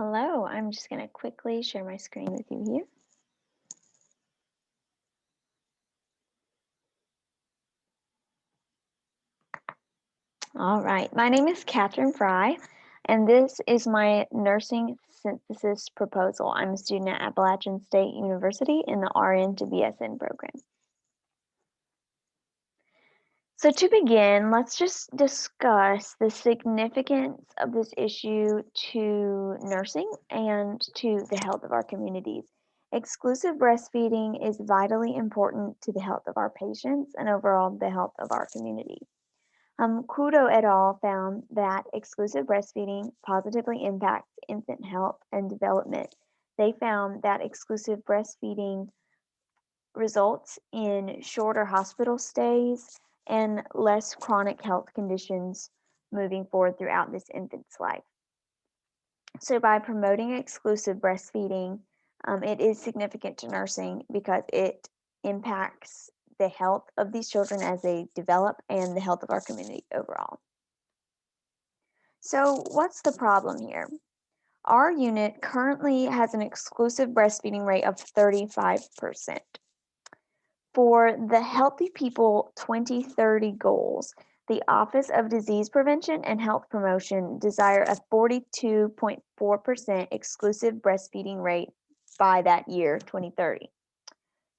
Hello, I'm just going to quickly share my screen with you here. All right, my name is Catherine Fry, and this is my nursing synthesis proposal. I'm a student at Appalachian State University in the RN to BSN program. So to begin, let's just discuss the significance of this issue to nursing and to the health of our communities. Exclusive breastfeeding is vitally important to the health of our patients and overall the health of our community. Kudo et al. Found that exclusive breastfeeding positively impacts infant health and development. They found that exclusive breastfeeding results in shorter hospital stays and less chronic health conditions moving forward throughout this infant's life. So by promoting exclusive breastfeeding, it is significant to nursing because it impacts the health of these children as they develop and the health of our community overall. So what's the problem here? Our unit currently has an exclusive breastfeeding rate of 35%. For the Healthy People 2030 goals, the Office of Disease Prevention and Health Promotion desire a 42.4% exclusive breastfeeding rate by that year, 2030.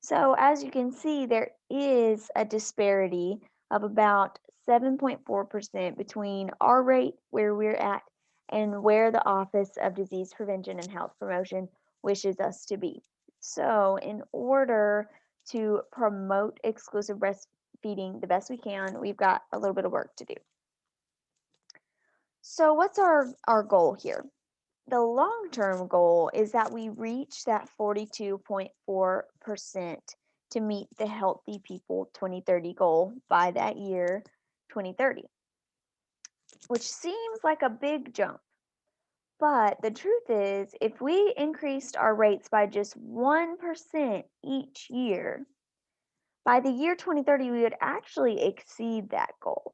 So as you can see, there is a disparity of about 7.4% between our rate, where we're at, and where the Office of Disease Prevention and Health Promotion wishes us to be. So in order to promote exclusive breastfeeding the best we can, we've got a little bit of work to do. So what's our goal here? The long-term goal is that we reach that 42.4% to meet the Healthy People 2030 goal by that year, 2030, which seems like a big jump. But the truth is, if we increased our rates by just 1% each year, by the year 2030, we would actually exceed that goal.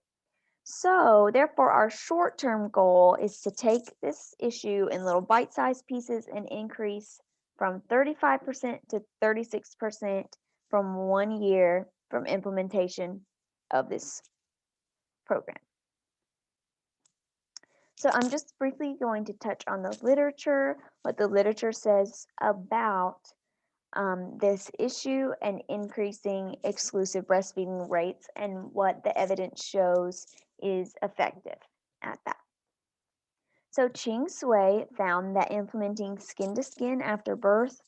So, therefore, our short-term goal is to take this issue in little bite-sized pieces and increase from 35% to 36% from 1 year from implementation of this program. So I'm just briefly going to touch on the literature, what the literature says about this issue and increasing exclusive breastfeeding rates and what the evidence shows is effective at that. So Ching Sui found that implementing skin to skin after birth,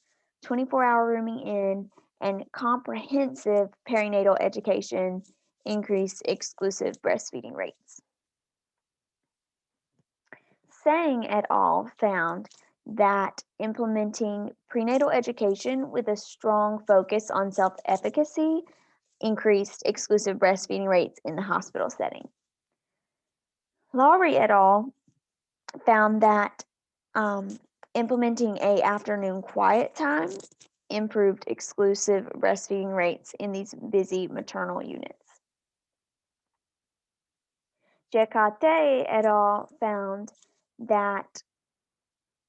24-hour rooming in, and comprehensive perinatal education increased exclusive breastfeeding rates. Sang et al. Found that implementing prenatal education with a strong focus on self-efficacy increased exclusive breastfeeding rates in the hospital setting. Lowry et al. Found that implementing a afternoon quiet time improved exclusive breastfeeding rates in these busy maternal units. Jekate et al. Found that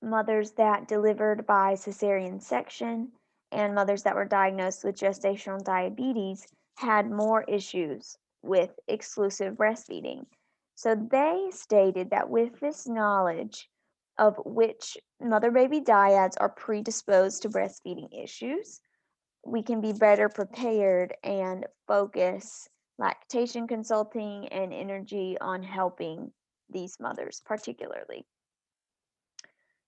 mothers that delivered by cesarean section and mothers that were diagnosed with gestational diabetes had more issues with exclusive breastfeeding. So they stated that with this knowledge of which mother-baby dyads are predisposed to breastfeeding issues, we can be better prepared and focus lactation consulting and energy on helping these mothers particularly.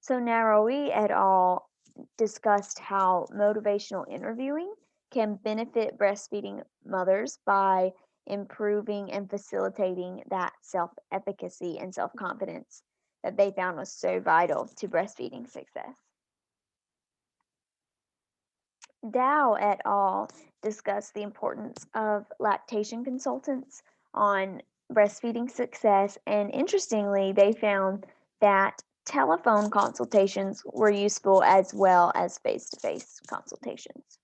So Naroe et al. Discussed how motivational interviewing can benefit breastfeeding mothers by improving and facilitating that self-efficacy and self-confidence that they found was so vital to breastfeeding success. Dow et al. Discussed the importance of lactation consultants on breastfeeding success, and interestingly, they found that telephone consultations were useful as well as face-to-face consultations.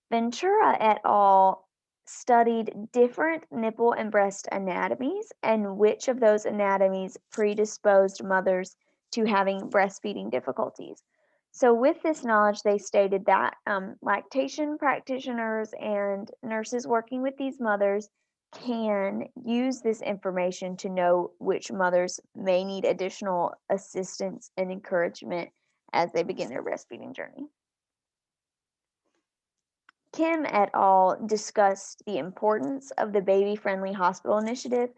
Ventura et al. Studied different nipple and breast anatomies and which of those anatomies predisposed mothers to having breastfeeding difficulties. So, with this knowledge, they stated that lactation practitioners and nurses working with these mothers can use this information to know which mothers may need additional assistance and encouragement as they begin their breastfeeding journey. Kim et al. Discussed the importance of the Baby Friendly Hospital Initiative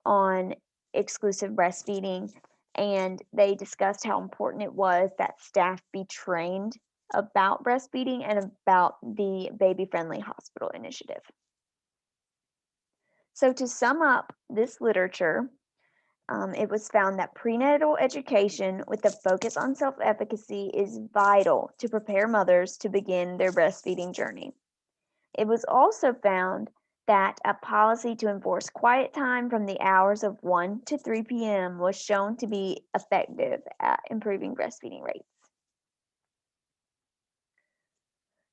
on exclusive breastfeeding, and they discussed how important it was that staff be trained about breastfeeding and about the Baby Friendly Hospital Initiative. So, to sum up this literature, it was found that prenatal education with a focus on self efficacy is vital to prepare mothers to begin their breastfeeding journey. It was also found that a policy to enforce quiet time from the hours of 1 to 3 p.m. was shown to be effective at improving breastfeeding rates.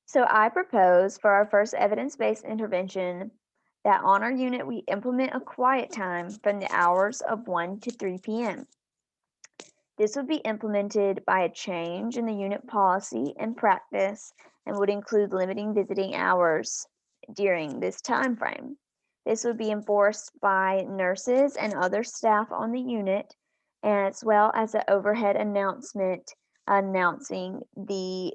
So I propose for our first evidence-based intervention that on our unit we implement a quiet time from the hours of 1 to 3 p.m. This would be implemented by a change in the unit policy and practice and would include limiting visiting hours during this time frame. This would be enforced by nurses and other staff on the unit, as well as an overhead announcement announcing the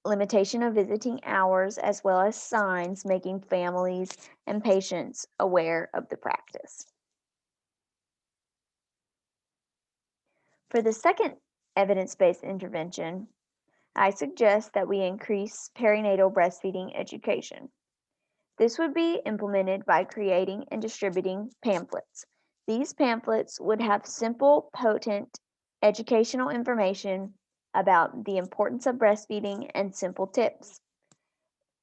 limitation of visiting hours, as well as signs making families and patients aware of the practice. For the second evidence-based intervention, I suggest that we increase perinatal breastfeeding education. This would be implemented by creating and distributing pamphlets. These pamphlets would have simple, potent educational information about the importance of breastfeeding and simple tips.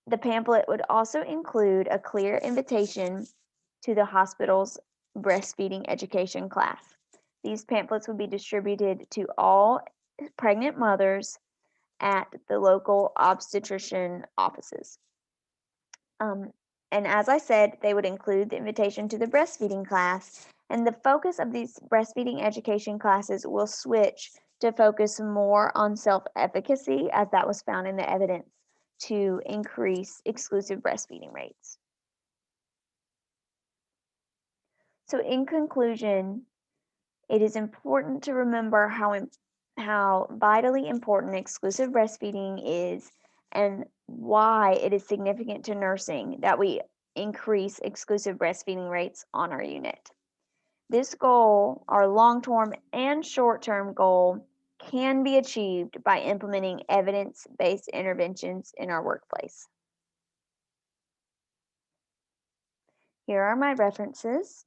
The pamphlet would also include a clear invitation to the hospital's breastfeeding education class. These pamphlets would be distributed to all pregnant mothers at the local obstetrician offices. And as I said, they would include the invitation to the breastfeeding class, and the focus of these breastfeeding education classes will switch to focus more on self-efficacy, as that was found in the evidence, to increase exclusive breastfeeding rates. So in conclusion, it is important to remember how vitally important exclusive breastfeeding is and why it is significant to nursing that we increase exclusive breastfeeding rates on our unit. This goal, our long-term and short-term goal, can be achieved by implementing evidence-based interventions in our workplace. Here are my references.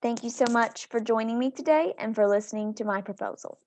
Thank you so much for joining me today and for listening to my proposal.